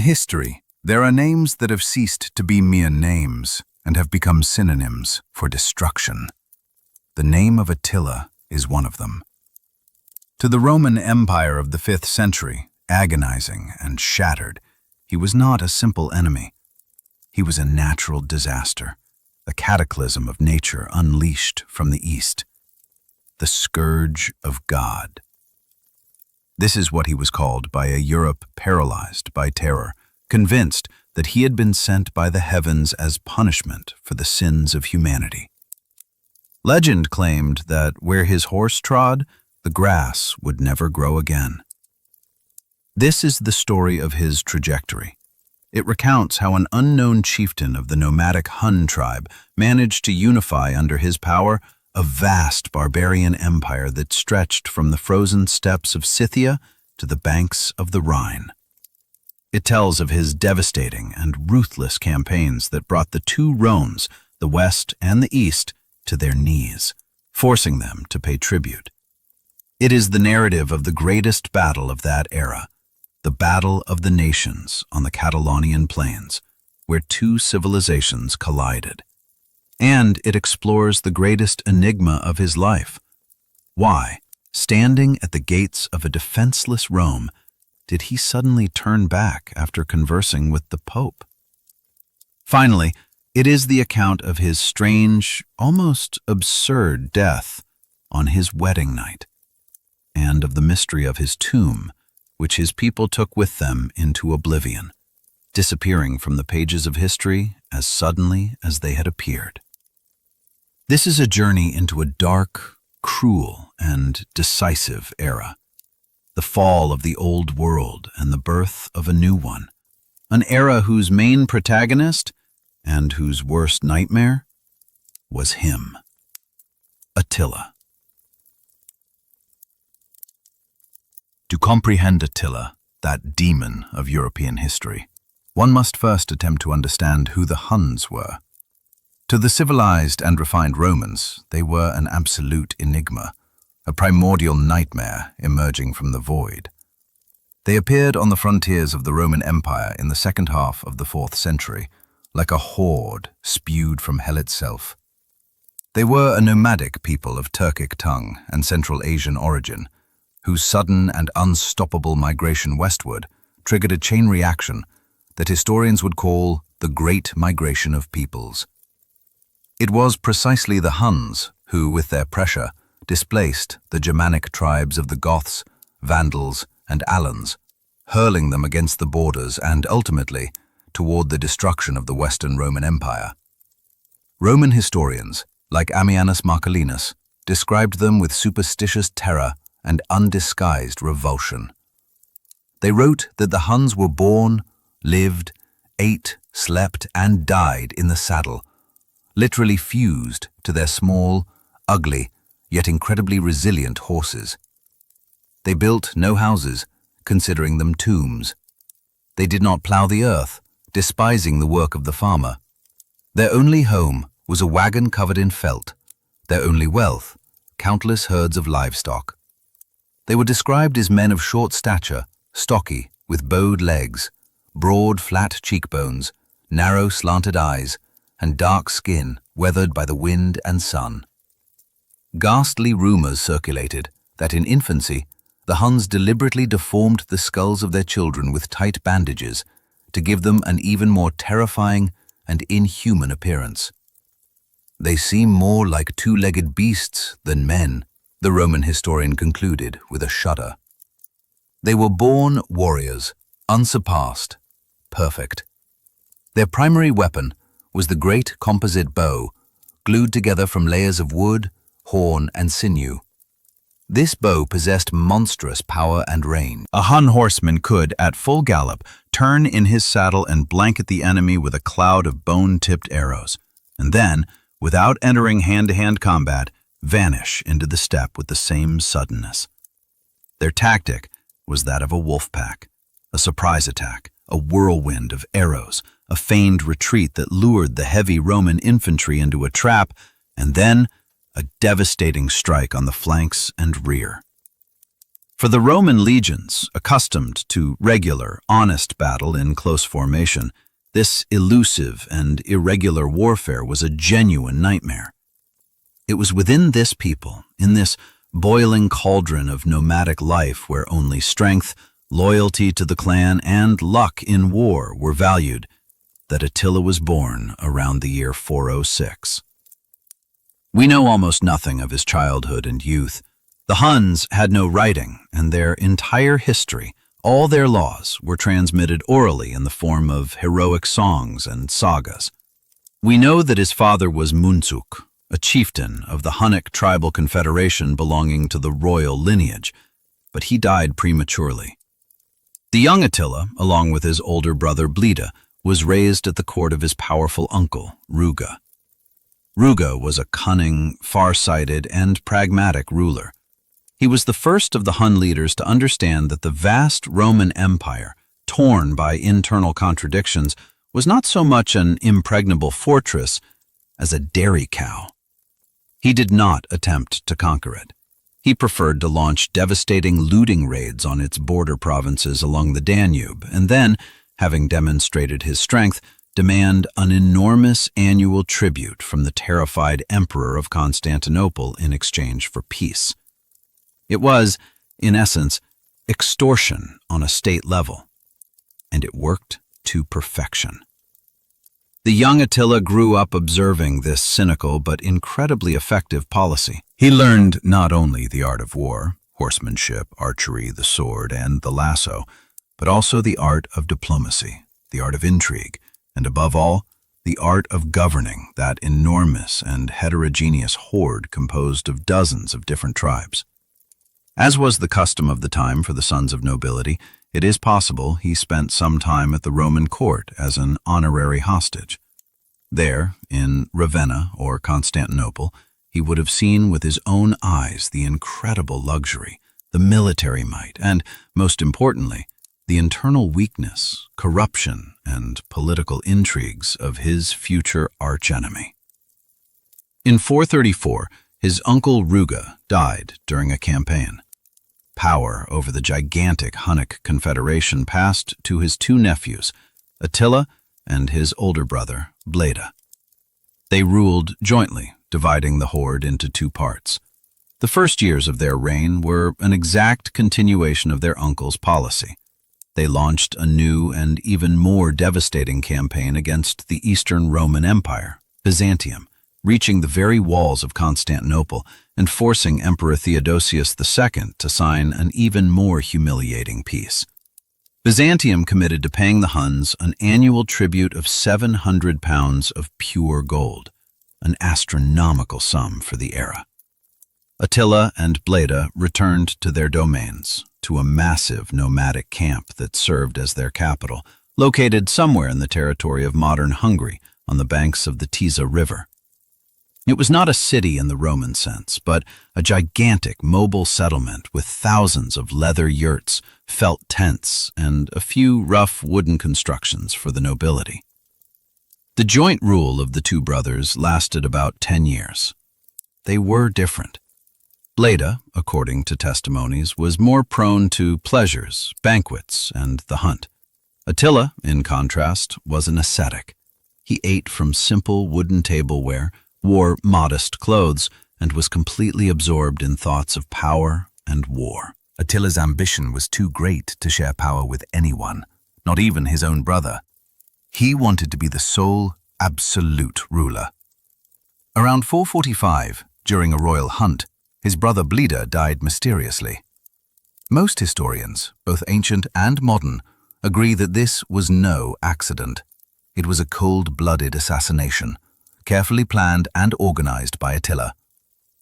history, there are names that have ceased to be mere names and have become synonyms for destruction. The name of Attila is one of them. To the Roman Empire of the 5th century, agonizing and shattered, he was not a simple enemy. He was a natural disaster, a cataclysm of nature unleashed from the east. The Scourge of God. This is what he was called by a Europe paralyzed by terror, convinced that he had been sent by the heavens as punishment for the sins of humanity. Legend claimed that where his horse trod, the grass would never grow again. This is the story of his trajectory. It recounts how an unknown chieftain of the nomadic Hun tribe managed to unify under his power a vast barbarian empire that stretched from the frozen steppes of Scythia to the banks of the Rhine. It tells of his devastating and ruthless campaigns that brought the two Romes, the West and the East, to their knees, forcing them to pay tribute. It is the narrative of the greatest battle of that era, the Battle of the Nations on the Catalonian plains, where two civilizations collided. And it explores the greatest enigma of his life. Why, standing at the gates of a defenseless Rome, did he suddenly turn back after conversing with the Pope? Finally, it is the account of his strange, almost absurd death on his wedding night, and of the mystery of his tomb, which his people took with them into oblivion, disappearing from the pages of history as suddenly as they had appeared. This is a journey into a dark, cruel, and decisive era. The fall of the old world and the birth of a new one. An era whose main protagonist, and whose worst nightmare, was him, Attila. To comprehend Attila, that demon of European history, one must first attempt to understand who the Huns were. To the civilized and refined Romans, they were an absolute enigma, a primordial nightmare emerging from the void. They appeared on the frontiers of the Roman Empire in the second half of the 4th century, like a horde spewed from hell itself. They were a nomadic people of Turkic tongue and Central Asian origin, whose sudden and unstoppable migration westward triggered a chain reaction that historians would call the Great Migration of Peoples. It was precisely the Huns who, with their pressure, displaced the Germanic tribes of the Goths, Vandals, and Alans, hurling them against the borders and, ultimately, toward the destruction of the Western Roman Empire. Roman historians, like Ammianus Marcellinus, described them with superstitious terror and undisguised revulsion. They wrote that the Huns were born, lived, ate, slept, and died in the saddle, literally fused to their small, ugly, yet incredibly resilient horses. They built no houses, considering them tombs. They did not plow the earth, despising the work of the farmer. Their only home was a wagon covered in felt, their only wealth, countless herds of livestock. They were described as men of short stature, stocky, with bowed legs, broad, flat cheekbones, narrow, slanted eyes, and dark skin weathered by the wind and sun. Ghastly rumors circulated that in infancy, the Huns deliberately deformed the skulls of their children with tight bandages to give them an even more terrifying and inhuman appearance. They seem more like two-legged beasts than men, the Roman historian concluded with a shudder. They were born warriors, unsurpassed, perfect. Their primary weapon was the great composite bow, glued together from layers of wood, horn, and sinew. This bow possessed monstrous power and range. A Hun horseman could, at full gallop, turn in his saddle and blanket the enemy with a cloud of bone-tipped arrows, and then, without entering hand-to-hand combat, vanish into the steppe with the same suddenness. Their tactic was that of a wolf pack, a surprise attack, a whirlwind of arrows, a feigned retreat that lured the heavy Roman infantry into a trap, and then a devastating strike on the flanks and rear. For the Roman legions, accustomed to regular, honest battle in close formation, this elusive and irregular warfare was a genuine nightmare. It was within this people, in this boiling cauldron of nomadic life where only strength, loyalty to the clan, and luck in war were valued, that Attila was born around the year 406. We know almost nothing of his childhood and youth. The Huns had no writing, and their entire history, all their laws, were transmitted orally in the form of heroic songs and sagas. We know that his father was Munzuk, a chieftain of the Hunnic tribal confederation belonging to the royal lineage, but he died prematurely. The young Attila, along with his older brother Bleda, was raised at the court of his powerful uncle, Ruga. Ruga was a cunning, far-sighted, and pragmatic ruler. He was the first of the Hun leaders to understand that the vast Roman Empire, torn by internal contradictions, was not so much an impregnable fortress as a dairy cow. He did not attempt to conquer it. He preferred to launch devastating looting raids on its border provinces along the Danube, and then, having demonstrated his strength, demand an enormous annual tribute from the terrified Emperor of Constantinople in exchange for peace. It was, in essence, extortion on a state level, and it worked to perfection. The young Attila grew up observing this cynical but incredibly effective policy. He learned not only the art of war, horsemanship, archery, the sword, and the lasso, but also the art of diplomacy, the art of intrigue, and above all, the art of governing that enormous and heterogeneous horde composed of dozens of different tribes. As was the custom of the time for the sons of nobility, it is possible he spent some time at the Roman court as an honorary hostage. There, in Ravenna or Constantinople, he would have seen with his own eyes the incredible luxury, the military might, and, most importantly, the internal weakness, corruption, and political intrigues of his future archenemy. In 434, his uncle Ruga died during a campaign. Power over the gigantic Hunnic confederation passed to his two nephews, Attila and his older brother, Bleda. They ruled jointly, dividing the horde into two parts. The first years of their reign were an exact continuation of their uncle's policy. They launched a new and even more devastating campaign against the Eastern Roman Empire, Byzantium, reaching the very walls of Constantinople and forcing Emperor Theodosius II to sign an even more humiliating peace. Byzantium committed to paying the Huns an annual tribute of 700 pounds of pure gold, an astronomical sum for the era. Attila and Bleda returned to their domains, to a massive nomadic camp that served as their capital, located somewhere in the territory of modern Hungary on the banks of the Tisza River. It was not a city in the Roman sense, but a gigantic mobile settlement with thousands of leather yurts, felt tents, and a few rough wooden constructions for the nobility. The joint rule of the two brothers lasted about 10 years. They were different. Bleda, according to testimonies, was more prone to pleasures, banquets, and the hunt. Attila, in contrast, was an ascetic. He ate from simple wooden tableware, wore modest clothes, and was completely absorbed in thoughts of power and war. Attila's ambition was too great to share power with anyone, not even his own brother. He wanted to be the sole, absolute ruler. Around 445, during a royal hunt, his brother Bleda died mysteriously. Most historians, both ancient and modern, agree that this was no accident. It was a cold-blooded assassination, carefully planned and organized by Attila.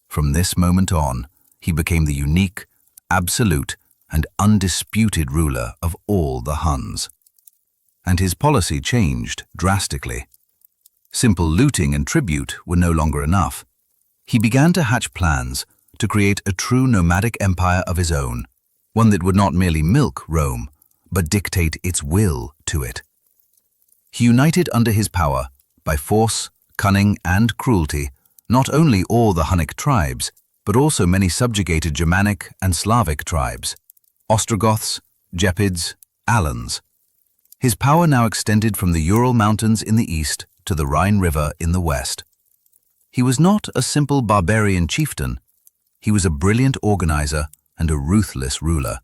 From this moment on, he became the unique, absolute, and undisputed ruler of all the Huns. And his policy changed drastically. Simple looting and tribute were no longer enough. He began to hatch plans to create a true nomadic empire of his own, one that would not merely milk Rome, but dictate its will to it. He united under his power, by force, cunning, and cruelty, not only all the Hunnic tribes, but also many subjugated Germanic and Slavic tribes. Ostrogoths, Gepids, Alans. His power now extended from the Ural Mountains in the east to the Rhine River in the west. He was not a simple barbarian chieftain. He was a brilliant organizer and a ruthless ruler.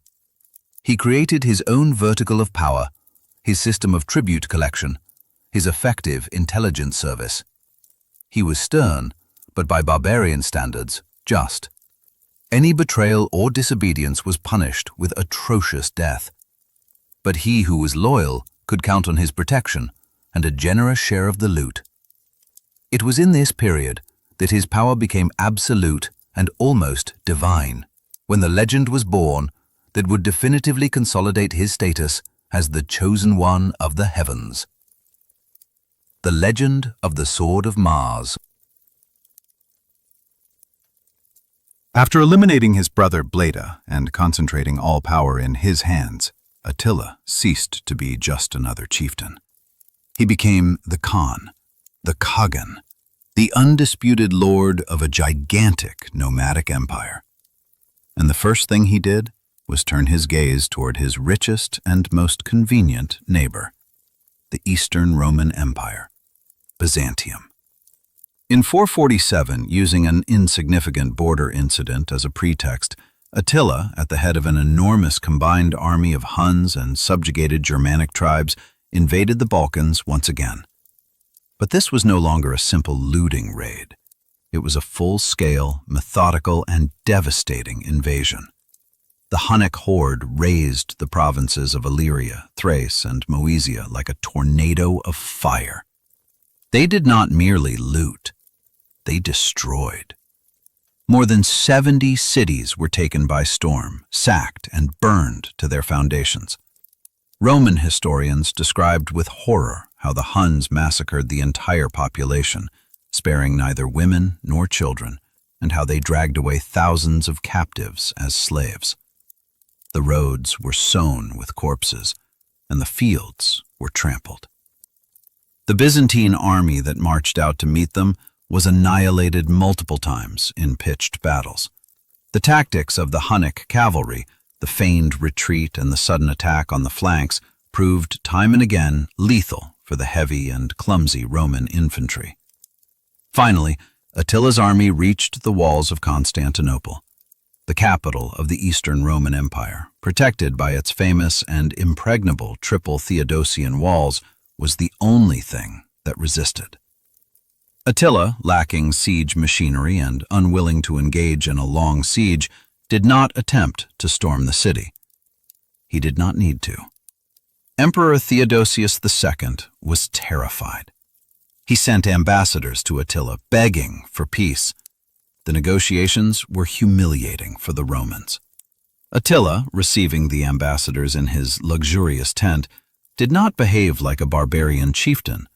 He created his own vertical of power, his system of tribute collection, his effective intelligence service. He was stern, but by barbarian standards, just. Any betrayal or disobedience was punished with atrocious death. But he who was loyal could count on his protection and a generous share of the loot. It was in this period that his power became absolute and almost divine, when the legend was born that would definitively consolidate his status as the chosen one of the heavens. The Legend of the Sword of Mars. After eliminating his brother Bleda and concentrating all power in his hands, Attila ceased to be just another chieftain. He became the Khan, the Khagan, the undisputed lord of a gigantic nomadic empire. And the first thing he did was turn his gaze toward his richest and most convenient neighbor, the Eastern Roman Empire, Byzantium. In 447, using an insignificant border incident as a pretext, Attila, at the head of an enormous combined army of Huns and subjugated Germanic tribes, invaded the Balkans once again. But this was no longer a simple looting raid. It was a full-scale, methodical, and devastating invasion. The Hunnic horde razed the provinces of Illyria, Thrace, and Moesia like a tornado of fire. They did not merely loot, they destroyed. More than 70 cities were taken by storm, sacked, and burned to their foundations. Roman historians described with horror how the Huns massacred the entire population, sparing neither women nor children, and how they dragged away thousands of captives as slaves. The roads were sown with corpses, and the fields were trampled. The Byzantine army that marched out to meet them was annihilated multiple times in pitched battles. The tactics of the Hunnic cavalry, the feigned retreat and the sudden attack on the flanks, proved time and again lethal for the heavy and clumsy Roman infantry. Finally, Attila's army reached the walls of Constantinople, the capital of the Eastern Roman Empire. Protected by its famous and impregnable triple Theodosian walls, was the only thing that resisted. Attila, lacking siege machinery and unwilling to engage in a long siege, did not attempt to storm the city. He did not need to. Emperor Theodosius II was terrified. He sent ambassadors to Attila, begging for peace. The negotiations were humiliating for the Romans. Attila, receiving the ambassadors in his luxurious tent, did not behave like a barbarian chieftain,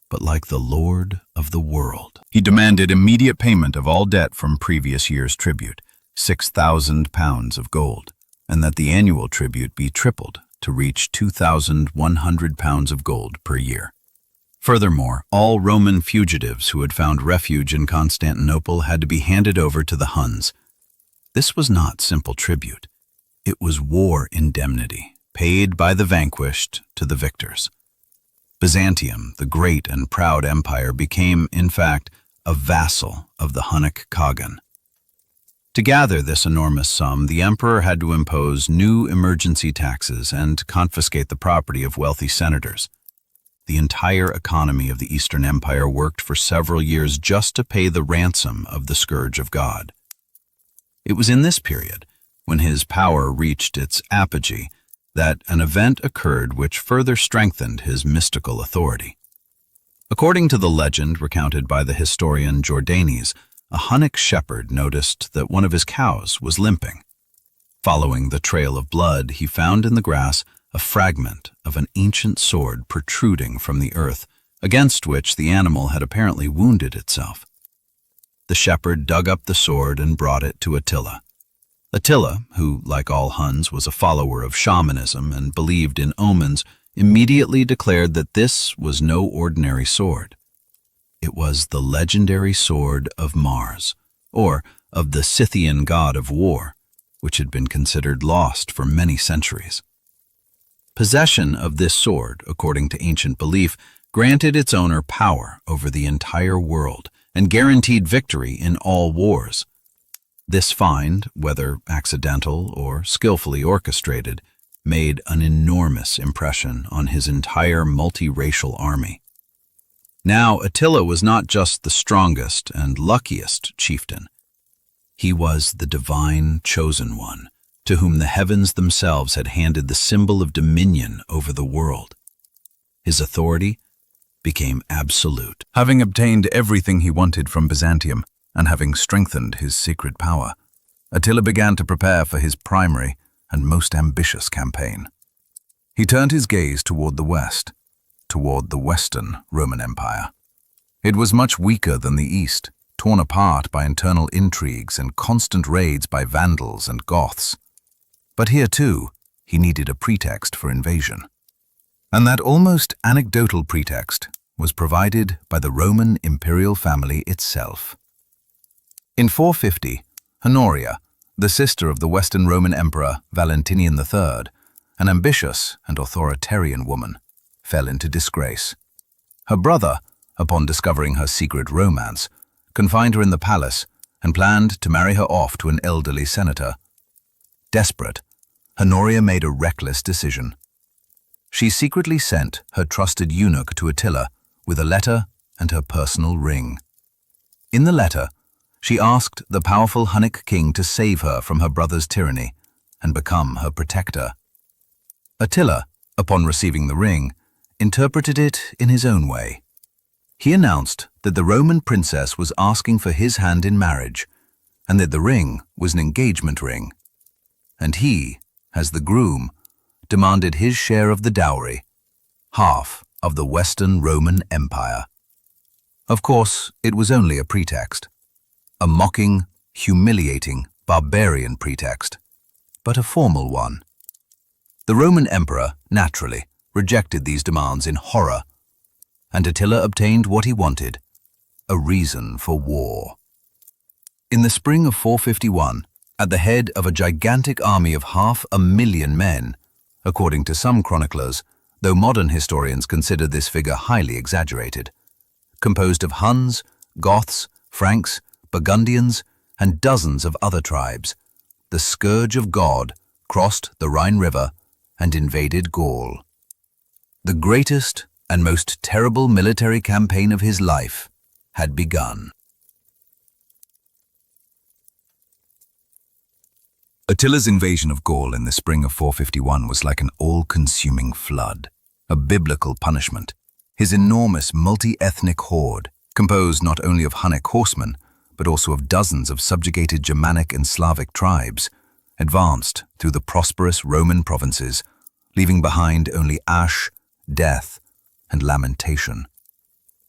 but like the lord of the world. He demanded immediate payment of all debt from previous year's tribute, 6,000 pounds of gold, and that the annual tribute be tripled to reach 2,100 pounds of gold per year. Furthermore, all Roman fugitives who had found refuge in Constantinople had to be handed over to the Huns. This was not simple tribute. It was war indemnity, paid by the vanquished to the victors. Byzantium, the great and proud empire, became, in fact, a vassal of the Hunnic Khagan. To gather this enormous sum, the emperor had to impose new emergency taxes and confiscate the property of wealthy senators. The entire economy of the Eastern Empire worked for several years just to pay the ransom of the Scourge of God. It was in this period, when his power reached its apogee, that an event occurred which further strengthened his mystical authority. According to the legend recounted by the historian Jordanes, a Hunnic shepherd noticed that one of his cows was limping. Following the trail of blood, he found in the grass a fragment of an ancient sword protruding from the earth, against which the animal had apparently wounded itself. The shepherd dug up the sword and brought it to Attila. Attila, who, like all Huns, was a follower of shamanism and believed in omens, immediately declared that this was no ordinary sword. It was the legendary sword of Mars, or of the Scythian god of war, which had been considered lost for many centuries. Possession of this sword, according to ancient belief, granted its owner power over the entire world and guaranteed victory in all wars. This find, whether accidental or skillfully orchestrated, made an enormous impression on his entire multiracial army. Now, Attila was not just the strongest and luckiest chieftain. He was the divine chosen one, to whom the heavens themselves had handed the symbol of dominion over the world. His authority became absolute. Having obtained everything he wanted from Byzantium, and having strengthened his secret power, Attila began to prepare for his primary and most ambitious campaign. He turned his gaze toward the west, toward the Western Roman Empire. It was much weaker than the East, torn apart by internal intrigues and constant raids by Vandals and Goths. But here, too, he needed a pretext for invasion. And that almost anecdotal pretext was provided by the Roman imperial family itself. In 450, Honoria, the sister of the Western Roman Emperor Valentinian III, an ambitious and authoritarian woman, fell into disgrace. Her brother, upon discovering her secret romance, confined her in the palace and planned to marry her off to an elderly senator. Desperate, Honoria made a reckless decision. She secretly sent her trusted eunuch to Attila with a letter and her personal ring. In the letter, she asked the powerful Hunnic king to save her from her brother's tyranny and become her protector. Attila, upon receiving the ring, interpreted it in his own way. He announced that the Roman princess was asking for his hand in marriage, and that the ring was an engagement ring. And he, as the groom, demanded his share of the dowry, half of the Western Roman Empire. Of course, it was only a pretext. A mocking, humiliating, barbarian pretext, but a formal one. The Roman emperor, naturally, rejected these demands in horror, and Attila obtained what he wanted, a reason for war. In the spring of 451, at the head of a gigantic army of 500,000 men, according to some chroniclers, though modern historians consider this figure highly exaggerated, composed of Huns, Goths, Franks, Burgundians, and dozens of other tribes, the Scourge of God crossed the Rhine River and invaded Gaul. The greatest and most terrible military campaign of his life had begun. Attila's invasion of Gaul in the spring of 451 was like an all-consuming flood, a biblical punishment. His enormous multi-ethnic horde, composed not only of Hunnic horsemen, but also of dozens of subjugated Germanic and Slavic tribes, advanced through the prosperous Roman provinces, leaving behind only ash, death, and lamentation.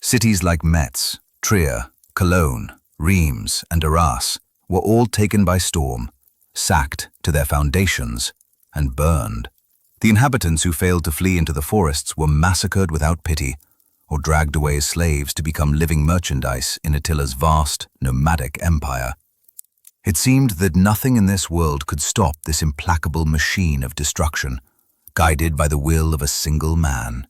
Cities like Metz, Trier, Cologne, Reims, and Arras were all taken by storm, sacked to their foundations, and burned. The inhabitants who failed to flee into the forests were massacred without pity, or dragged away as slaves to become living merchandise in Attila's vast, nomadic empire. It seemed that nothing in this world could stop this implacable machine of destruction, guided by the will of a single man.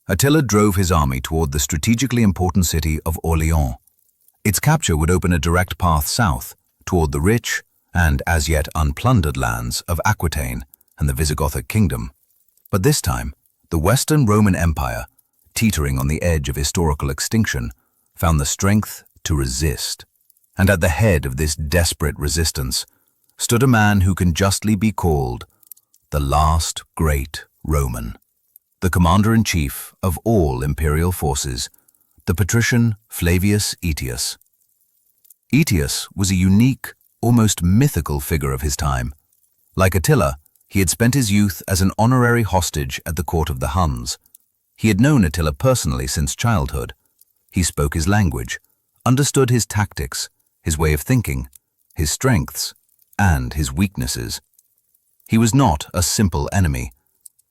Attila drove his army toward the strategically important city of Orléans. Its capture would open a direct path south, toward the rich and as yet unplundered lands of Aquitaine and the Visigothic kingdom. But this time, the Western Roman Empire, teetering on the edge of historical extinction, found the strength to resist. And at the head of this desperate resistance stood a man who can justly be called the last great Roman, the commander-in-chief of all imperial forces, the patrician Flavius Aetius. Aetius was a unique, almost mythical figure of his time. Like Attila, he had spent his youth as an honorary hostage at the court of the Huns. He had known Attila personally since childhood. He spoke his language, understood his tactics, his way of thinking, his strengths, and his weaknesses. He was not a simple enemy.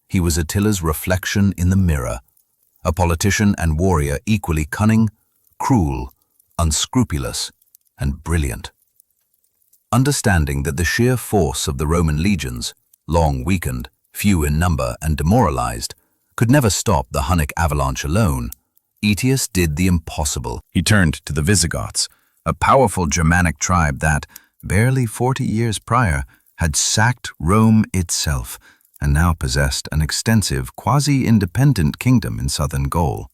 He was Attila's reflection in the mirror, a politician and warrior equally cunning, cruel, unscrupulous, and brilliant. Understanding that the sheer force of the Roman legions, long weakened, few in number and demoralized, could never stop the Hunnic avalanche alone, Aetius did the impossible. He turned to the Visigoths, a powerful Germanic tribe that, barely 40 years prior, had sacked Rome itself and now possessed an extensive, quasi-independent kingdom in southern Gaul.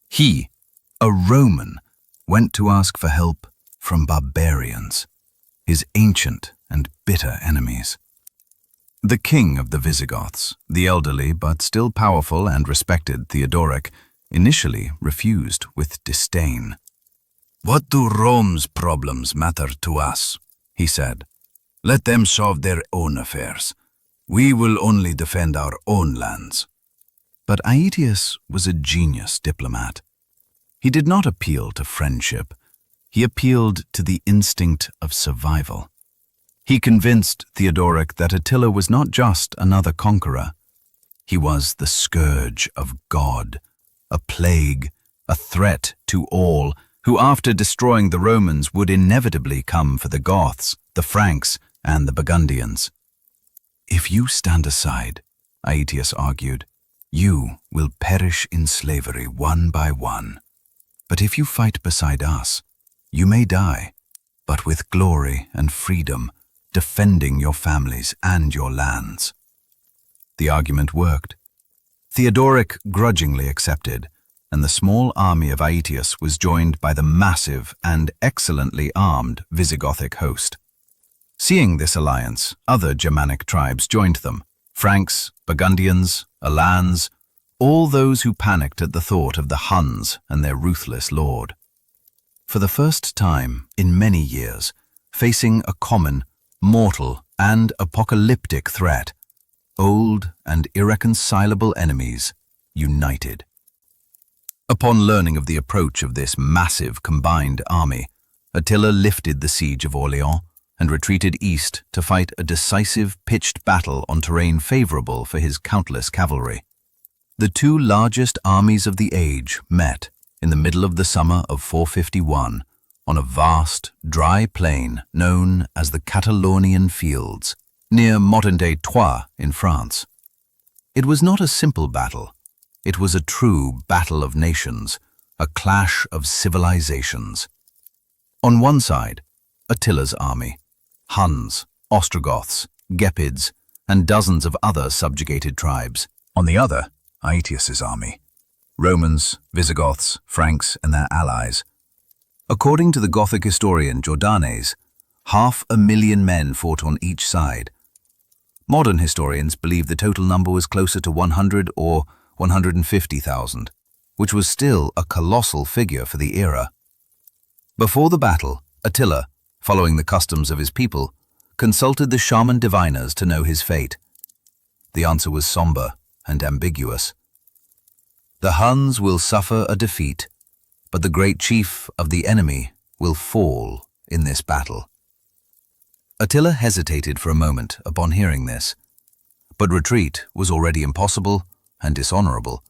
He, a Roman, went to ask for help from barbarians, his ancient and bitter enemies. The king of the Visigoths, the elderly but still powerful and respected Theodoric, initially refused with disdain. "What do Rome's problems matter to us?" he said. "Let them solve their own affairs. We will only defend our own lands." But Aetius was a genius diplomat. He did not appeal to friendship. He appealed to the instinct of survival. He convinced Theodoric that Attila was not just another conqueror. He was the Scourge of God, a plague, a threat to all who, after destroying the Romans, would inevitably come for the Goths, the Franks, and the Burgundians. "If you stand aside," Aetius argued, "you will perish in slavery one by one. But if you fight beside us, you may die, but with glory and freedom, defending your families and your lands." The argument worked. Theodoric grudgingly accepted, and the small army of Aetius was joined by the massive and excellently armed Visigothic host. Seeing this alliance, other Germanic tribes joined them: Franks, Burgundians, Alans, all those who panicked at the thought of the Huns and their ruthless lord. For the first time in many years, facing a common, mortal, and apocalyptic threat, old and irreconcilable enemies united. Upon learning of the approach of this massive combined army, Attila lifted the siege of Orléans and retreated east to fight a decisive pitched battle on terrain favorable for his countless cavalry. The two largest armies of the age met in the middle of the summer of 451 on a vast, dry plain known as the Catalonian Fields, near modern-day Troyes in France. It was not a simple battle. It was a true battle of nations, a clash of civilizations. On one side, Attila's army, Huns, Ostrogoths, Gepids, and dozens of other subjugated tribes. On the other, Aetius's army, Romans, Visigoths, Franks, and their allies. According to the Gothic historian Jordanes, 500,000 men fought on each side. Modern historians believe the total number was closer to 100 or 150,000, which was still a colossal figure for the era. Before the battle, Attila, following the customs of his people, consulted the shaman diviners to know his fate. The answer was somber and ambiguous. The Huns will suffer a defeat, but the great chief of the enemy will fall in this battle. Attila hesitated for a moment upon hearing this, but retreat was already impossible and dishonorable.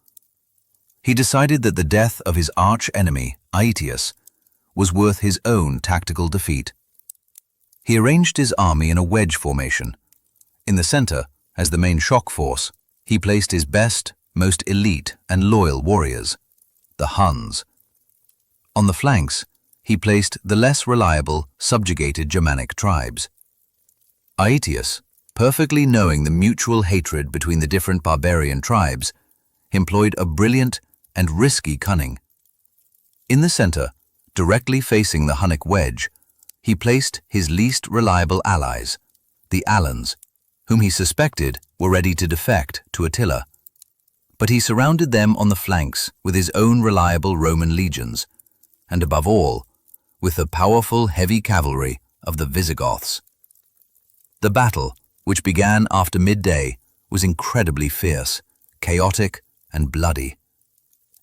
He decided that the death of his arch-enemy, Aetius, was worth his own tactical defeat. He arranged his army in a wedge formation. In the center, as the main shock force, he placed his best, most elite and loyal warriors, the Huns. On the flanks, he placed the less reliable, subjugated Germanic tribes. Aetius, perfectly knowing the mutual hatred between the different barbarian tribes, employed a brilliant and risky cunning. In the center, directly facing the Hunnic wedge, he placed his least reliable allies, the Alans, whom he suspected were ready to defect to Attila. But he surrounded them on the flanks with his own reliable Roman legions, and above all, with the powerful heavy cavalry of the Visigoths. The battle, which began after midday, was incredibly fierce, chaotic, and bloody.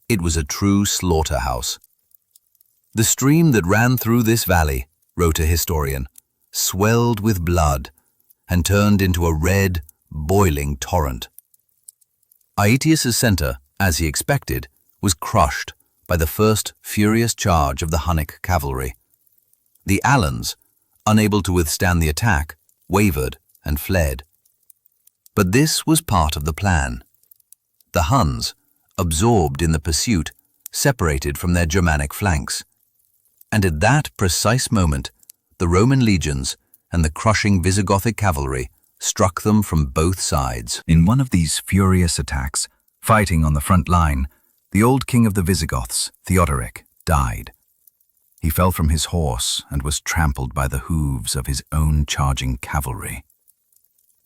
It was a true slaughterhouse. "The stream that ran through this valley," wrote a historian, "swelled with blood and turned into a red, boiling torrent." Aetius's center, as he expected, was crushed by the first furious charge of the Hunnic cavalry. The Alans, unable to withstand the attack, wavered and fled. But this was part of the plan. The Huns, absorbed in the pursuit, separated from their Germanic flanks. And at that precise moment, the Roman legions and the crushing Visigothic cavalry struck them from both sides. In one of these furious attacks, fighting on the front line, the old king of the Visigoths, Theodoric, died. He fell from his horse and was trampled by the hooves of his own charging cavalry.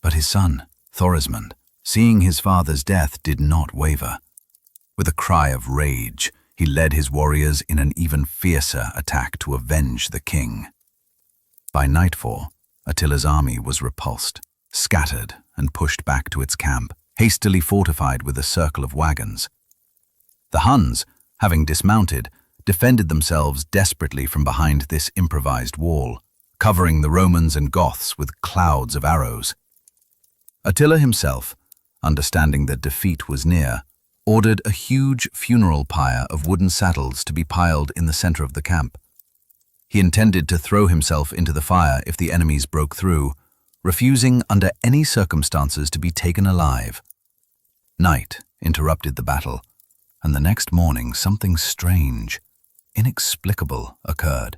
But his son, Thorismund, seeing his father's death, did not waver. With a cry of rage, he led his warriors in an even fiercer attack to avenge the king. By nightfall, Attila's army was repulsed, scattered, and pushed back to its camp, hastily fortified with a circle of wagons. The Huns, having dismounted, defended themselves desperately from behind this improvised wall, covering the Romans and Goths with clouds of arrows. Attila himself, understanding that defeat was near, ordered a huge funeral pyre of wooden saddles to be piled in the center of the camp. He intended to throw himself into the fire if the enemies broke through, refusing under any circumstances to be taken alive. Night interrupted the battle, and the next morning something strange, inexplicable, occurred.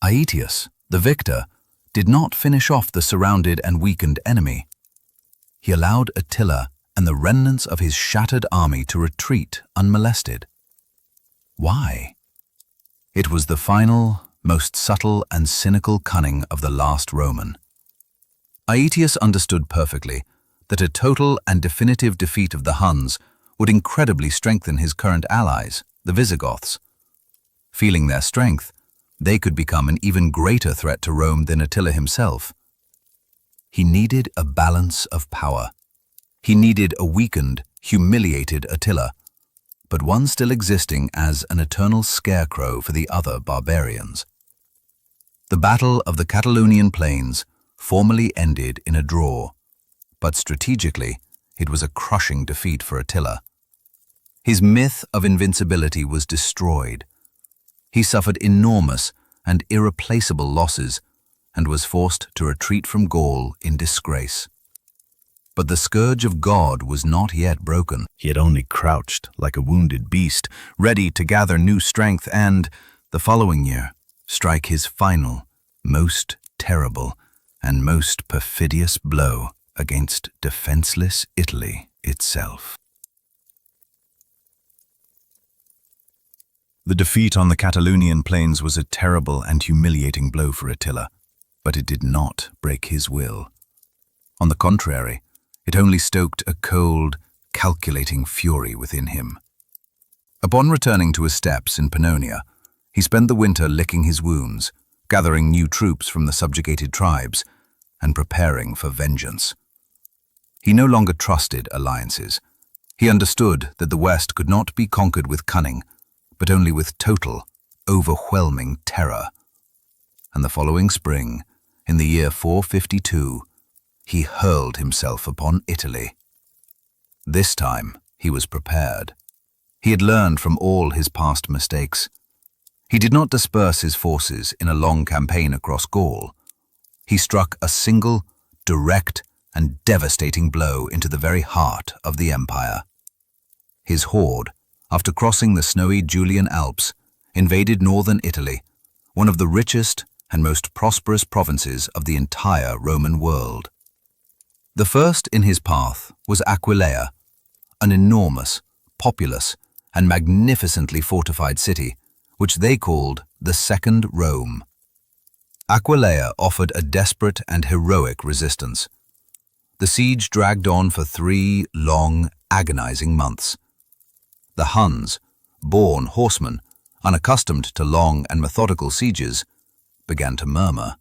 Aetius, the victor, did not finish off the surrounded and weakened enemy. He allowed Attila and the remnants of his shattered army to retreat unmolested. Why? It was the final, most subtle and cynical cunning of the last Roman. Aetius understood perfectly that a total and definitive defeat of the Huns would incredibly strengthen his current allies, the Visigoths. Feeling their strength, they could become an even greater threat to Rome than Attila himself. He needed a balance of power. He needed a weakened, humiliated Attila, but one still existing as an eternal scarecrow for the other barbarians. The Battle of the Catalonian Plains formally ended in a draw, but strategically, it was a crushing defeat for Attila. His myth of invincibility was destroyed. He suffered enormous and irreplaceable losses and was forced to retreat from Gaul in disgrace. But the Scourge of God was not yet broken. He had only crouched like a wounded beast, ready to gather new strength and, the following year, strike his final, most terrible, and most perfidious blow against defenseless Italy itself. The defeat on the Catalonian plains was a terrible and humiliating blow for Attila, but it did not break his will. On the contrary, it only stoked a cold, calculating fury within him. Upon returning to his steppes in Pannonia, he spent the winter licking his wounds, gathering new troops from the subjugated tribes, and preparing for vengeance. He no longer trusted alliances. He understood that the West could not be conquered with cunning, but only with total, overwhelming terror. And the following spring, in the year 452, he hurled himself upon Italy. This time, he was prepared. He had learned from all his past mistakes. He did not disperse his forces in a long campaign across Gaul. He struck a single, direct, and devastating blow into the very heart of the empire. His horde, after crossing the snowy Julian Alps, invaded northern Italy, one of the richest and most prosperous provinces of the entire Roman world. The first in his path was Aquileia, an enormous, populous, and magnificently fortified city, which they called the Second Rome. Aquileia offered a desperate and heroic resistance. The siege dragged on for 3 long, agonizing months. The Huns, born horsemen, unaccustomed to long and methodical sieges, began to murmur.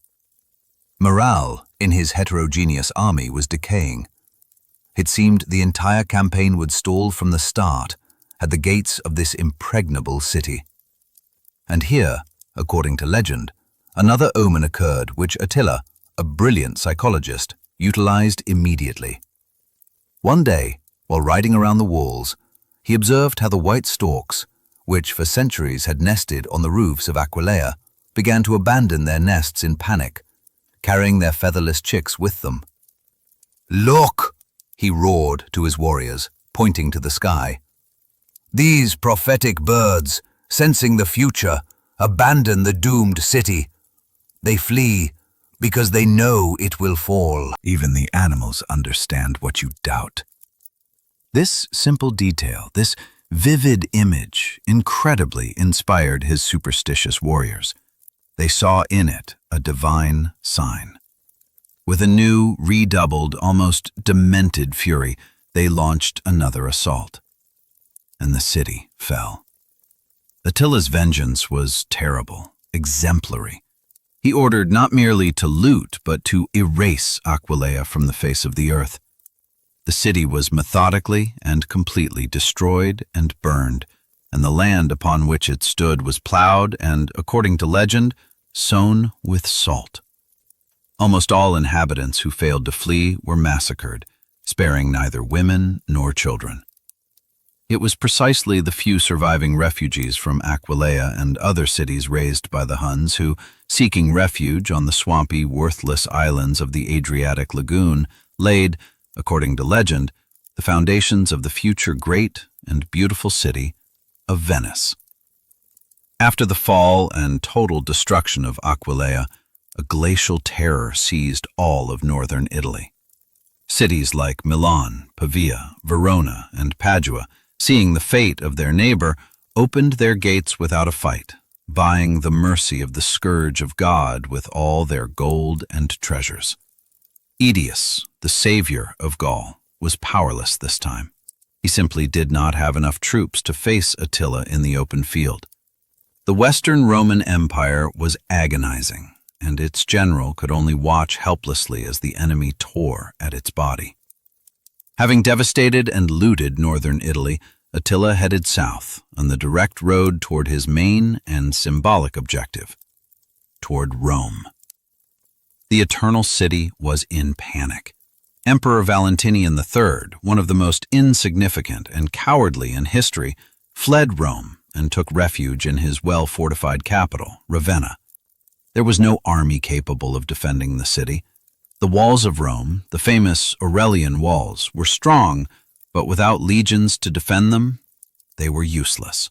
Morale in his heterogeneous army was decaying. It seemed the entire campaign would stall from the start at the gates of this impregnable city. And here, according to legend, another omen occurred which Attila, a brilliant psychologist, utilized immediately. One day, while riding around the walls, he observed how the white storks, which for centuries had nested on the roofs of Aquileia, began to abandon their nests in panic, carrying their featherless chicks with them. "Look!" he roared to his warriors, pointing to the sky. "These prophetic birds, sensing the future, abandon the doomed city. They flee because they know it will fall." Even the animals understand what you doubt. This simple detail, this vivid image, incredibly inspired his superstitious warriors. They saw in it a divine sign. With a new, redoubled, almost demented fury, they launched another assault. And the city fell. Attila's vengeance was terrible, exemplary. He ordered not merely to loot, but to erase Aquileia from the face of the earth. The city was methodically and completely destroyed and burned, and the land upon which it stood was plowed and, according to legend, sown with salt. Almost all inhabitants who failed to flee were massacred, sparing neither women nor children. It was precisely the few surviving refugees from Aquileia and other cities razed by the Huns who, seeking refuge on the swampy, worthless islands of the Adriatic lagoon, laid, according to legend, the foundations of the future great and beautiful city of Venice. After the fall and total destruction of Aquileia, a glacial terror seized all of northern Italy. Cities like Milan, Pavia, Verona, and Padua, seeing the fate of their neighbor, opened their gates without a fight, buying the mercy of the Scourge of God with all their gold and treasures. Aetius, the savior of Gaul, was powerless this time. He simply did not have enough troops to face Attila in the open field. The Western Roman Empire was agonizing, and its general could only watch helplessly as the enemy tore at its body. Having devastated and looted northern Italy, Attila headed south on the direct road toward his main and symbolic objective, toward Rome. The Eternal City was in panic. Emperor Valentinian III, one of the most insignificant and cowardly in history, fled Rome and took refuge in his well-fortified capital, Ravenna. There was no army capable of defending the city. The walls of Rome, the famous Aurelian walls, were strong, but without legions to defend them, they were useless.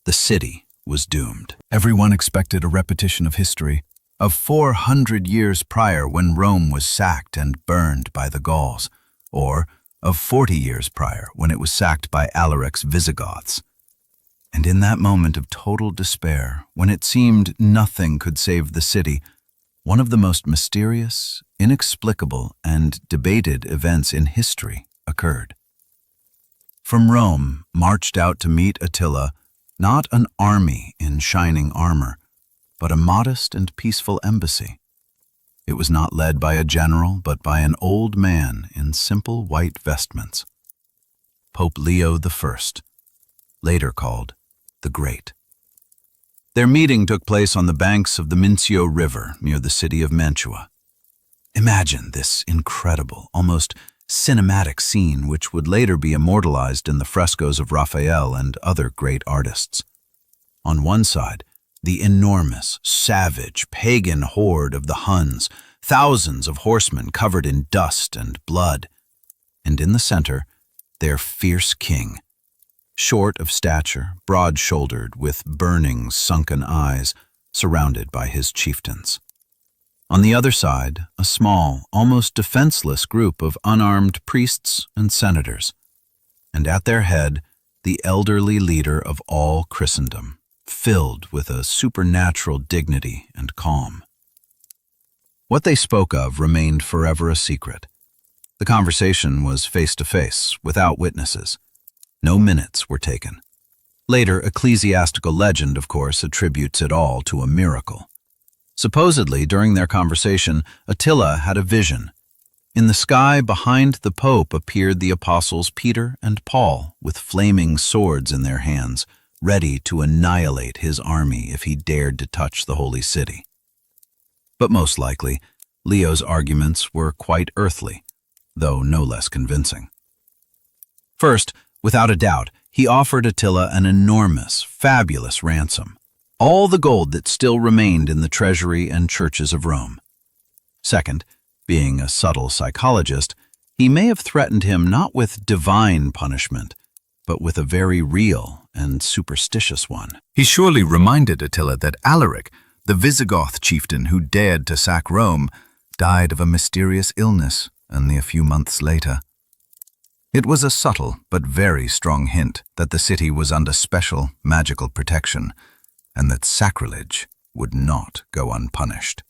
The city was doomed. Everyone expected a repetition of history, of 400 years prior when Rome was sacked and burned by the Gauls, or of 40 years prior when it was sacked by Alaric's Visigoths. And in that moment of total despair, when it seemed nothing could save the city, one of the most mysterious, inexplicable, and debated events in history occurred. From Rome marched out to meet Attila not an army in shining armor, but a modest and peaceful embassy. It was not led by a general, but by an old man in simple white vestments. Pope Leo I, later called the Great. Their meeting took place on the banks of the Mincio River near the city of Mantua. Imagine this incredible, almost cinematic scene which would later be immortalized in the frescoes of Raphael and other great artists. On one side, the enormous, savage, pagan horde of the Huns, thousands of horsemen covered in dust and blood, and in the center, their fierce king, short of stature, broad-shouldered, with burning, sunken eyes, surrounded by his chieftains. On the other side, a small, almost defenseless group of unarmed priests and senators, and at their head, the elderly leader of all Christendom, filled with a supernatural dignity and calm. What they spoke of remained forever a secret. The conversation was face-to-face, without witnesses. No minutes were taken. Later, ecclesiastical legend, of course, attributes it all to a miracle. Supposedly, during their conversation, Attila had a vision. In the sky behind the Pope appeared the apostles Peter and Paul with flaming swords in their hands, ready to annihilate his army if he dared to touch the holy city. But most likely, Leo's arguments were quite earthly, though no less convincing. First, without a doubt, he offered Attila an enormous, fabulous ransom. all the gold that still remained in the treasury and churches of Rome. Second, being a subtle psychologist, he may have threatened him not with divine punishment, but with a very real and superstitious one. He surely reminded Attila that Alaric, the Visigoth chieftain who dared to sack Rome, died of a mysterious illness only a few months later. It was a subtle but very strong hint that the city was under special magical protection, and that sacrilege would not go unpunished.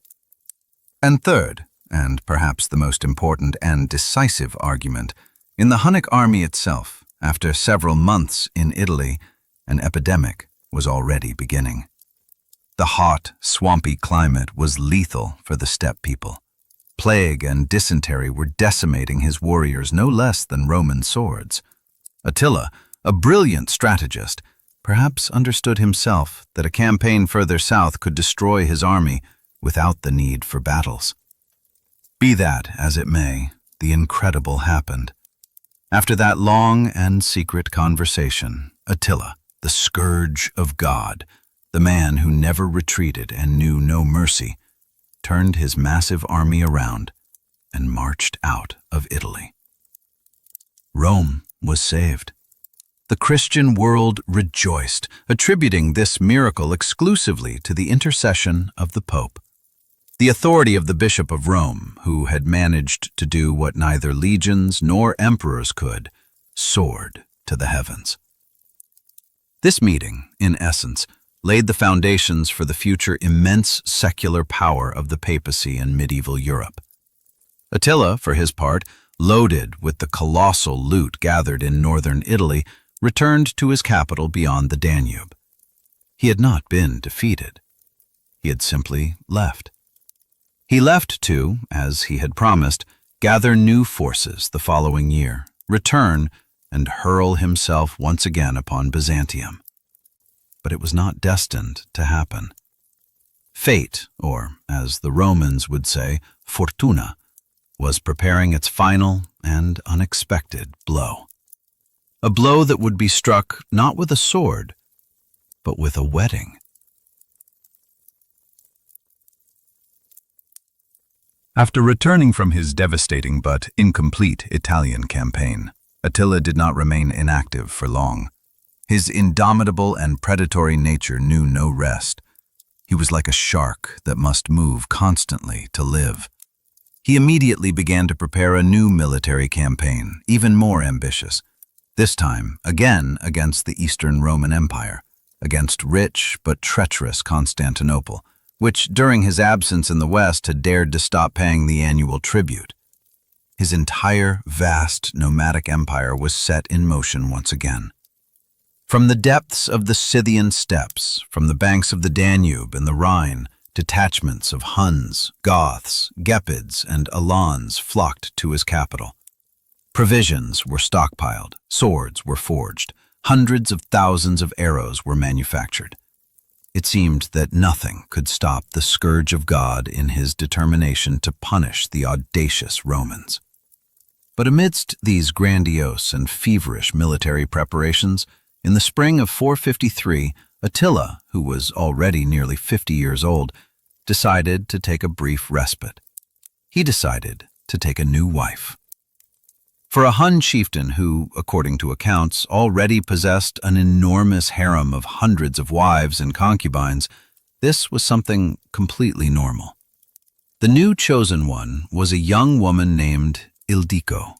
And third, and perhaps the most important and decisive argument, in the Hunnic army itself, after several months in Italy, an epidemic was already beginning. The hot, swampy climate was lethal for the steppe people. Plague and dysentery were decimating his warriors no less than Roman swords. Attila, a brilliant strategist, perhaps understood himself that a campaign further south could destroy his army without the need for battles. Be that as it may, the incredible happened. After that long and secret conversation, Attila, the Scourge of God, the man who never retreated and knew no mercy, turned his massive army around and marched out of Italy. Rome was saved. The Christian world rejoiced, attributing this miracle exclusively to the intercession of the Pope. The authority of the Bishop of Rome, who had managed to do what neither legions nor emperors could, soared to the heavens. This meeting, in essence, laid the foundations for the future immense secular power of the papacy in medieval Europe. Attila, for his part, loaded with the colossal loot gathered in northern Italy, returned to his capital beyond the Danube. He had not been defeated. He had simply left. He left to, as he had promised, gather new forces the following year, return, and hurl himself once again upon Byzantium. But it was not destined to happen. Fate, or as the Romans would say, fortuna, was preparing its final and unexpected blow. A blow that would be struck not with a sword, but with a wedding. After returning from his devastating but incomplete Italian campaign, Attila did not remain inactive for long. His indomitable and predatory nature knew no rest. He was like a shark that must move constantly to live. He immediately began to prepare a new military campaign, even more ambitious. This time, again against the Eastern Roman Empire, against rich but treacherous Constantinople, which during his absence in the West had dared to stop paying the annual tribute. His entire vast nomadic empire was set in motion once again. From the depths of the Scythian steppes, from the banks of the Danube and the Rhine, detachments of Huns, Goths, Gepids, and Alans flocked to his capital. Provisions were stockpiled, swords were forged, hundreds of thousands of arrows were manufactured. It seemed that nothing could stop the Scourge of God in his determination to punish the audacious Romans. But amidst these grandiose and feverish military preparations, in the spring of 453, Attila, who was already nearly 50 years old, decided to take a brief respite. He decided to take a new wife. For a Hun chieftain who, according to accounts, already possessed an enormous harem of hundreds of wives and concubines, this was something completely normal. The new chosen one was a young woman named Ildiko.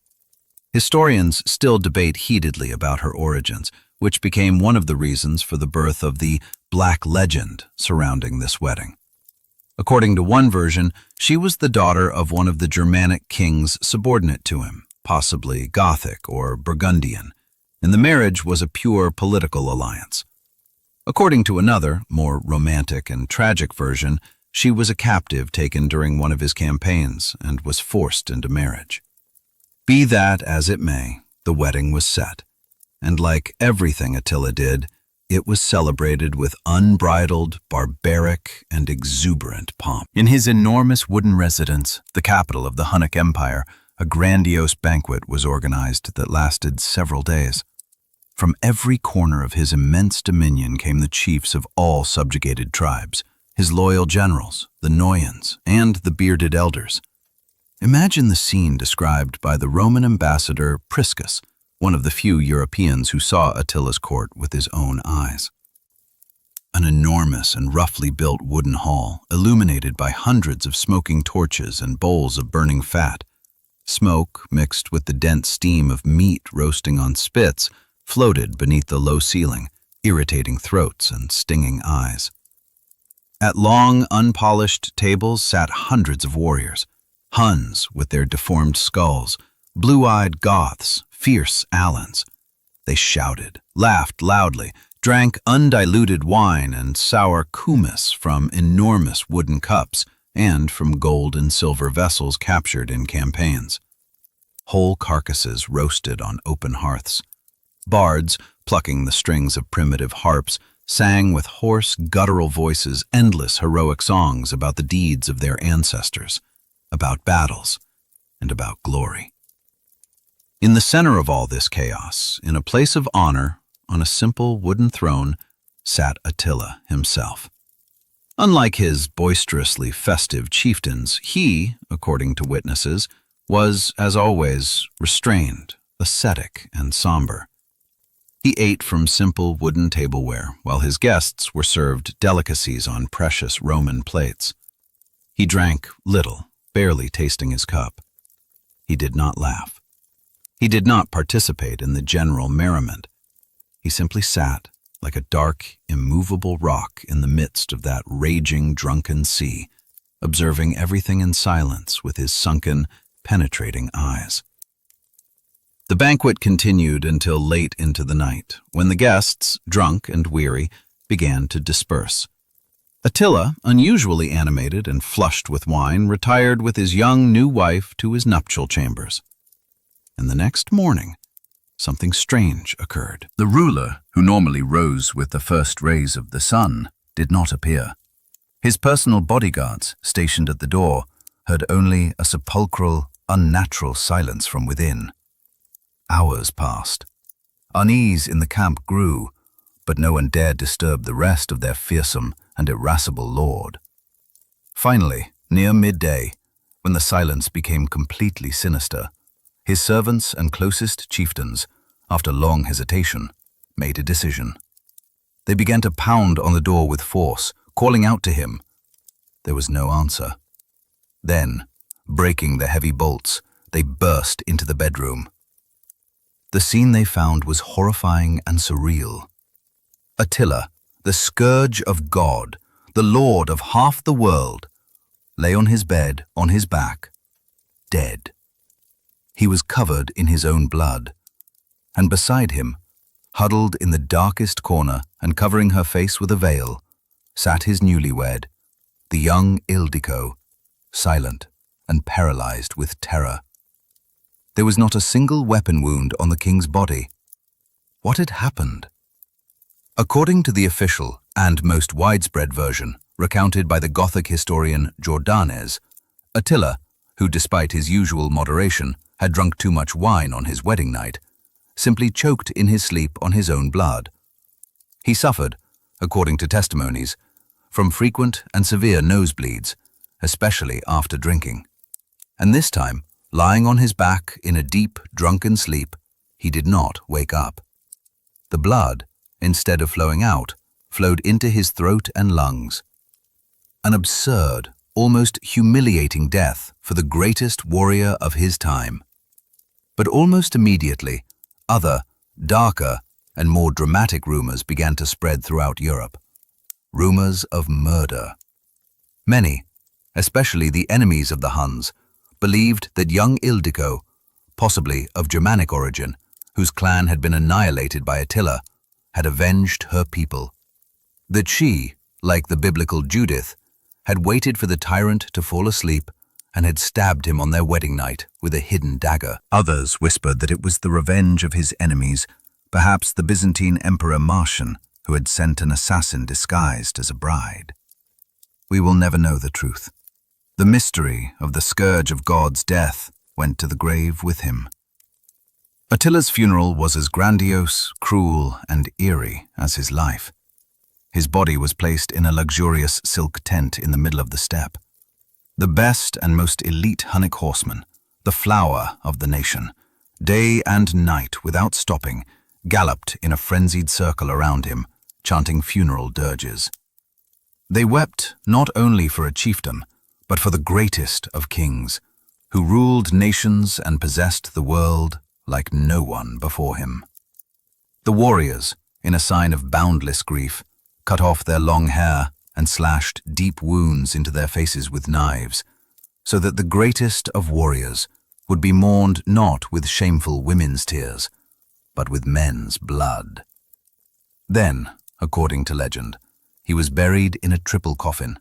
Historians still debate heatedly about her origins, which became one of the reasons for the birth of the black legend surrounding this wedding. According to one version, she was the daughter of one of the Germanic kings subordinate to him, possibly Gothic or Burgundian, and the marriage was a pure political alliance. According to another, more romantic and tragic version, she was a captive taken during one of his campaigns and was forced into marriage. Be that as it may, the wedding was set, and like everything Attila did, it was celebrated with unbridled, barbaric, and exuberant pomp. In his enormous wooden residence, the capital of the Hunnic Empire, a grandiose banquet was organized that lasted several days. From every corner of his immense dominion came the chiefs of all subjugated tribes, his loyal generals, the Noyans, and the bearded elders. Imagine the scene described by the Roman ambassador Priscus, one of the few Europeans who saw Attila's court with his own eyes. An enormous and roughly built wooden hall, illuminated by hundreds of smoking torches and bowls of burning fat. Smoke, mixed with the dense steam of meat roasting on spits, floated beneath the low ceiling, irritating throats and stinging eyes. At long, unpolished tables sat hundreds of warriors, Huns with their deformed skulls, blue-eyed Goths, fierce Alans. They shouted, laughed loudly, drank undiluted wine and sour kumis from enormous wooden cups and from gold and silver vessels captured in campaigns. Whole carcasses roasted on open hearths. Bards, plucking the strings of primitive harps, sang with hoarse, guttural voices endless heroic songs about the deeds of their ancestors, about battles, and about glory. In the center of all this chaos, in a place of honor, on a simple wooden throne, sat Attila himself. Unlike his boisterously festive chieftains, he, according to witnesses, was, as always, restrained, ascetic, and somber. He ate from simple wooden tableware, while his guests were served delicacies on precious Roman plates. He drank little, barely tasting his cup. He did not laugh. He did not participate in the general merriment. He simply sat, like a dark, immovable rock in the midst of that raging, drunken sea, observing everything in silence with his sunken, penetrating eyes. The banquet continued until late into the night, when the guests, drunk and weary, began to disperse. Attila, unusually animated and flushed with wine, retired with his young new wife to his nuptial chambers. And the next morning, something strange occurred. The ruler, who normally rose with the first rays of the sun, did not appear. His personal bodyguards, stationed at the door, heard only a sepulchral, unnatural silence from within. Hours passed. Unease in the camp grew, but no one dared disturb the rest of their fearsome and irascible lord. Finally, near midday, when the silence became completely sinister, his servants and closest chieftains, after long hesitation, made a decision. They began to pound on the door with force, calling out to him. There was no answer. Then, breaking the heavy bolts, they burst into the bedroom. The scene they found was horrifying and surreal. Attila, the Scourge of God, the lord of half the world, lay on his bed, on his back, dead. He was covered in his own blood, and beside him, huddled in the darkest corner and covering her face with a veil, sat his newlywed, the young Ildiko, silent and paralyzed with terror. There was not a single weapon wound on the king's body. What had happened? According to the official and most widespread version, recounted by the Gothic historian Jordanes, Attila, who despite his usual moderation had drunk too much wine on his wedding night, simply choked in his sleep on his own blood. He suffered, according to testimonies, from frequent and severe nosebleeds, especially after drinking. And this time, lying on his back in a deep, drunken sleep, he did not wake up. The blood, instead of flowing out, flowed into his throat and lungs. An absurd, almost humiliating death for the greatest warrior of his time. But almost immediately, other, darker, and more dramatic rumors began to spread throughout Europe. Rumors of murder. Many, especially the enemies of the Huns, believed that young Ildiko, possibly of Germanic origin, whose clan had been annihilated by Attila, had avenged her people. That she, like the biblical Judith, had waited for the tyrant to fall asleep and had stabbed him on their wedding night with a hidden dagger. Others whispered that it was the revenge of his enemies, perhaps the Byzantine Emperor Marcian, who had sent an assassin disguised as a bride. We will never know the truth. The mystery of the Scourge of God's death went to the grave with him. Attila's funeral was as grandiose, cruel, and eerie as his life. His body was placed in a luxurious silk tent in the middle of the steppe. The best and most elite Hunnic horsemen, the flower of the nation, day and night without stopping, galloped in a frenzied circle around him, chanting funeral dirges. They wept not only for a chieftain, but for the greatest of kings, who ruled nations and possessed the world like no one before him. The warriors, in a sign of boundless grief, cut off their long hair and slashed deep wounds into their faces with knives, so that the greatest of warriors would be mourned not with shameful women's tears, but with men's blood. Then, according to legend, he was buried in a triple coffin.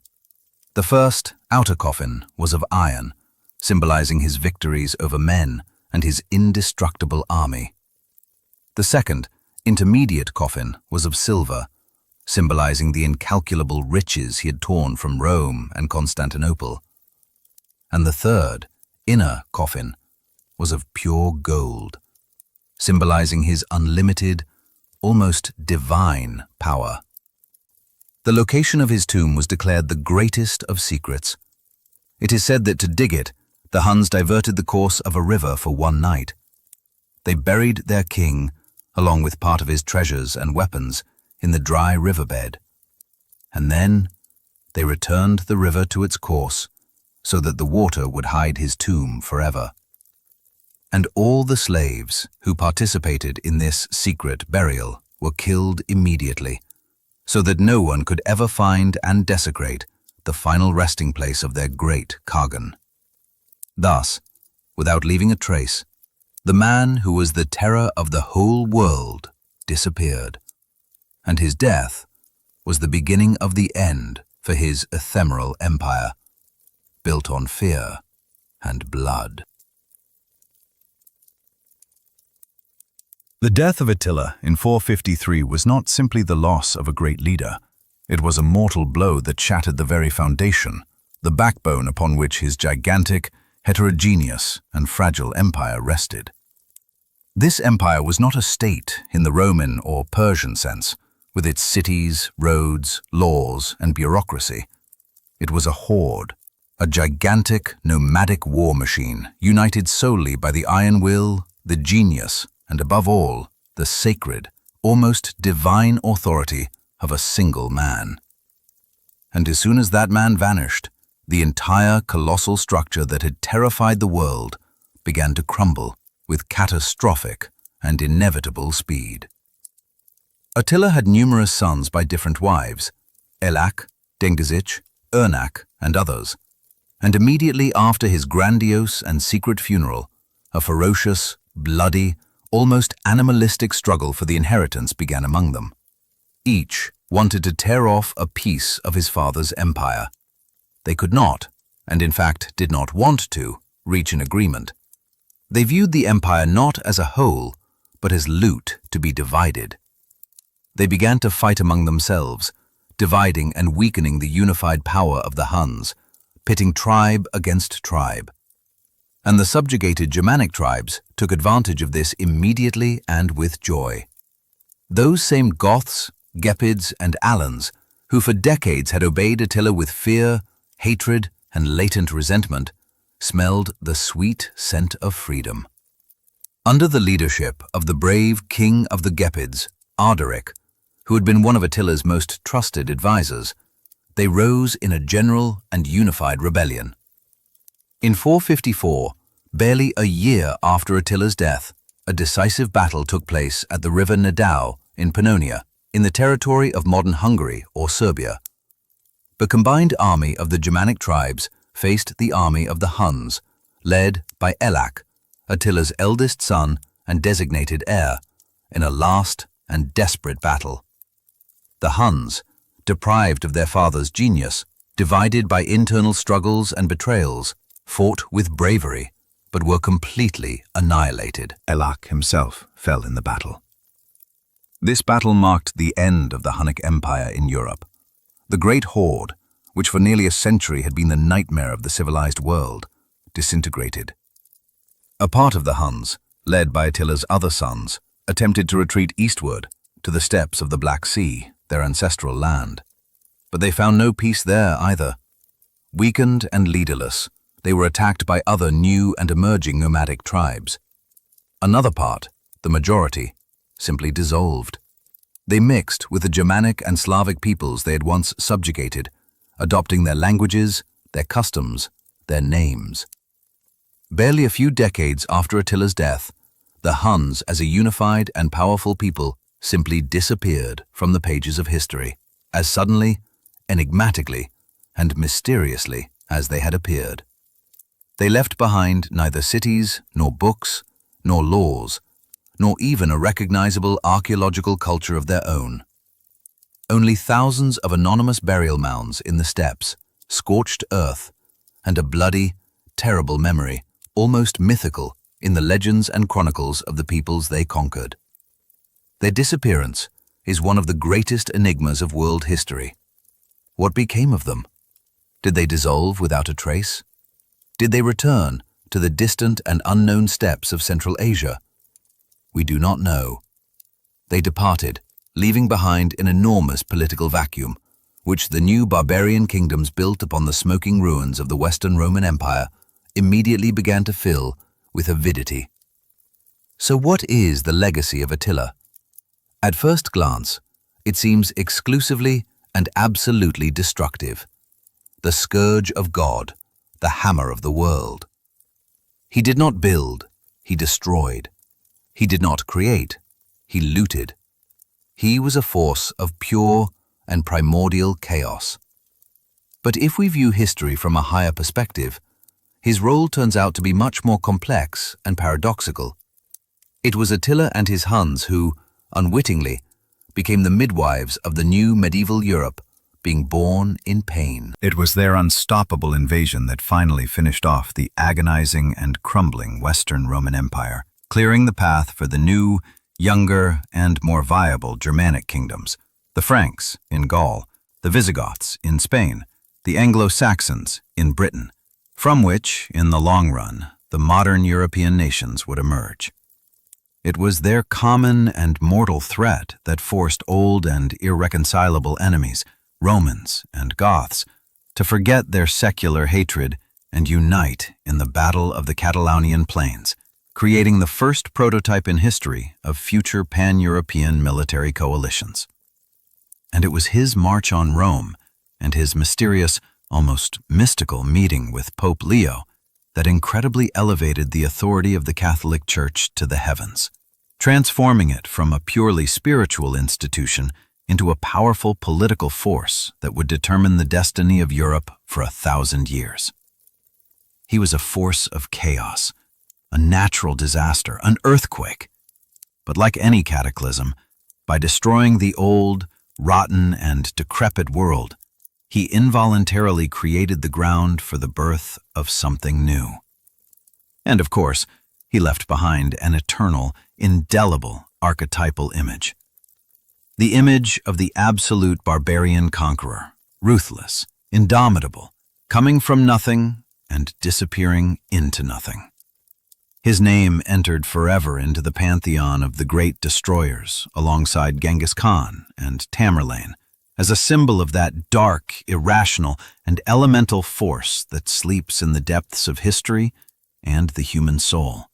The first, outer coffin, was of iron, symbolizing his victories over men and his indestructible army. The second, intermediate coffin, was of silver, symbolizing the incalculable riches he had torn from Rome and Constantinople. And the third, inner coffin, was of pure gold, symbolizing his unlimited, almost divine power. The location of his tomb was declared the greatest of secrets. It is said that to dig it, the Huns diverted the course of a river for one night. They buried their king, along with part of his treasures and weapons, in the dry riverbed. And then they returned the river to its course, so that the water would hide his tomb forever. And all the slaves who participated in this secret burial were killed immediately, so that no one could ever find and desecrate the final resting place of their great Kagan. Thus, without leaving a trace, the man who was the terror of the whole world disappeared, and his death was the beginning of the end for his ephemeral empire, built on fear and blood. The death of Attila in 453 was not simply the loss of a great leader. It was a mortal blow that shattered the very foundation, the backbone upon which his gigantic, heterogeneous, and fragile empire rested. This empire was not a state in the Roman or Persian sense, with its cities, roads, laws, and bureaucracy. It was a horde, a gigantic, nomadic war machine, united solely by the iron will, the genius, and above all, the sacred, almost divine authority of a single man. And as soon as that man vanished, the entire colossal structure that had terrified the world began to crumble with catastrophic and inevitable speed. Attila had numerous sons by different wives, Elak, Dengizic, Ernak, and others, and immediately after his grandiose and secret funeral, a ferocious, bloody, almost animalistic struggle for the inheritance began among them. Each wanted to tear off a piece of his father's empire. They could not, and in fact did not want to, reach an agreement. They viewed the empire not as a whole, but as loot to be divided. They began to fight among themselves, dividing and weakening the unified power of the Huns, pitting tribe against tribe. And the subjugated Germanic tribes took advantage of this immediately and with joy. Those same Goths, Gepids, and Alans, who for decades had obeyed Attila with fear, hatred, and latent resentment, smelled the sweet scent of freedom. Under the leadership of the brave king of the Gepids, Ardaric, who had been one of Attila's most trusted advisors, they rose in a general and unified rebellion. In 454, barely a year after Attila's death, a decisive battle took place at the river Nadau in Pannonia, in the territory of modern Hungary or Serbia. The combined army of the Germanic tribes faced the army of the Huns, led by Elak, Attila's eldest son and designated heir, in a last and desperate battle. The Huns, deprived of their father's genius, divided by internal struggles and betrayals, fought with bravery, but were completely annihilated. Elak himself fell in the battle. This battle marked the end of the Hunnic Empire in Europe. The great horde, which for nearly a century had been the nightmare of the civilized world, disintegrated. A part of the Huns, led by Attila's other sons, attempted to retreat eastward to the steppes of the Black Sea, their ancestral land. But they found no peace there either. Weakened and leaderless, they were attacked by other new and emerging nomadic tribes. Another part, the majority, simply dissolved. They mixed with the Germanic and Slavic peoples they had once subjugated, adopting their languages, their customs, their names. Barely a few decades after Attila's death, the Huns as a unified and powerful people simply disappeared from the pages of history, as suddenly, enigmatically, and mysteriously as they had appeared. They left behind neither cities, nor books, nor laws, nor even a recognizable archaeological culture of their own. Only thousands of anonymous burial mounds in the steppes, scorched earth, and a bloody, terrible memory, almost mythical, in the legends and chronicles of the peoples they conquered. Their disappearance is one of the greatest enigmas of world history. What became of them? Did they dissolve without a trace? Did they return to the distant and unknown steppes of Central Asia? We do not know. They departed, leaving behind an enormous political vacuum, which the new barbarian kingdoms built upon the smoking ruins of the Western Roman Empire immediately began to fill with avidity. So what is the legacy of Attila? At first glance, it seems exclusively and absolutely destructive. The Scourge of God, the hammer of the world. He did not build, he destroyed. He did not create, he looted. He was a force of pure and primordial chaos. But if we view history from a higher perspective, his role turns out to be much more complex and paradoxical. It was Attila and his Huns who, unwittingly, became the midwives of the new medieval Europe, being born in pain. It was their unstoppable invasion that finally finished off the agonizing and crumbling Western Roman Empire, clearing the path for the new, younger, and more viable Germanic kingdoms, the Franks in Gaul, the Visigoths in Spain, the Anglo-Saxons in Britain, from which, in the long run, the modern European nations would emerge. It was their common and mortal threat that forced old and irreconcilable enemies, Romans and Goths, to forget their secular hatred and unite in the Battle of the Catalonian Plains, creating the first prototype in history of future pan-European military coalitions. And it was his march on Rome and his mysterious, almost mystical meeting with Pope Leo that incredibly elevated the authority of the Catholic Church to the heavens, transforming it from a purely spiritual institution into a powerful political force that would determine the destiny of Europe for 1,000 years. He was a force of chaos, a natural disaster, an earthquake. But like any cataclysm, by destroying the old, rotten, and decrepit world, he involuntarily created the ground for the birth of something new. And of course, he left behind an eternal, indelible archetypal image. The image of the absolute barbarian conqueror, ruthless, indomitable, coming from nothing and disappearing into nothing. His name entered forever into the pantheon of the great destroyers alongside Genghis Khan and Tamerlane as a symbol of that dark, irrational, and elemental force that sleeps in the depths of history and the human soul.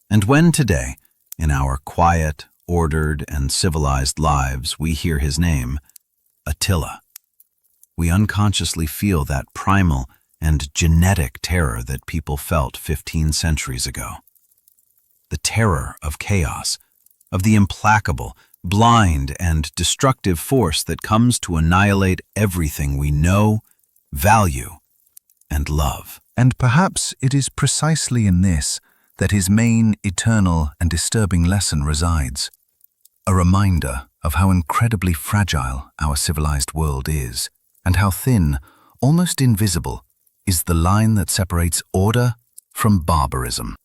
And when today, in our quiet, ordered, and civilized lives, we hear his name, Attila, we unconsciously feel that primal and genetic terror that people felt 15 centuries ago. The terror of chaos, of the implacable, blind, and destructive force that comes to annihilate everything we know, value, and love. And perhaps it is precisely in this that his main, eternal, and disturbing lesson resides. A reminder of how incredibly fragile our civilized world is, and how thin, almost invisible, is the line that separates order from barbarism.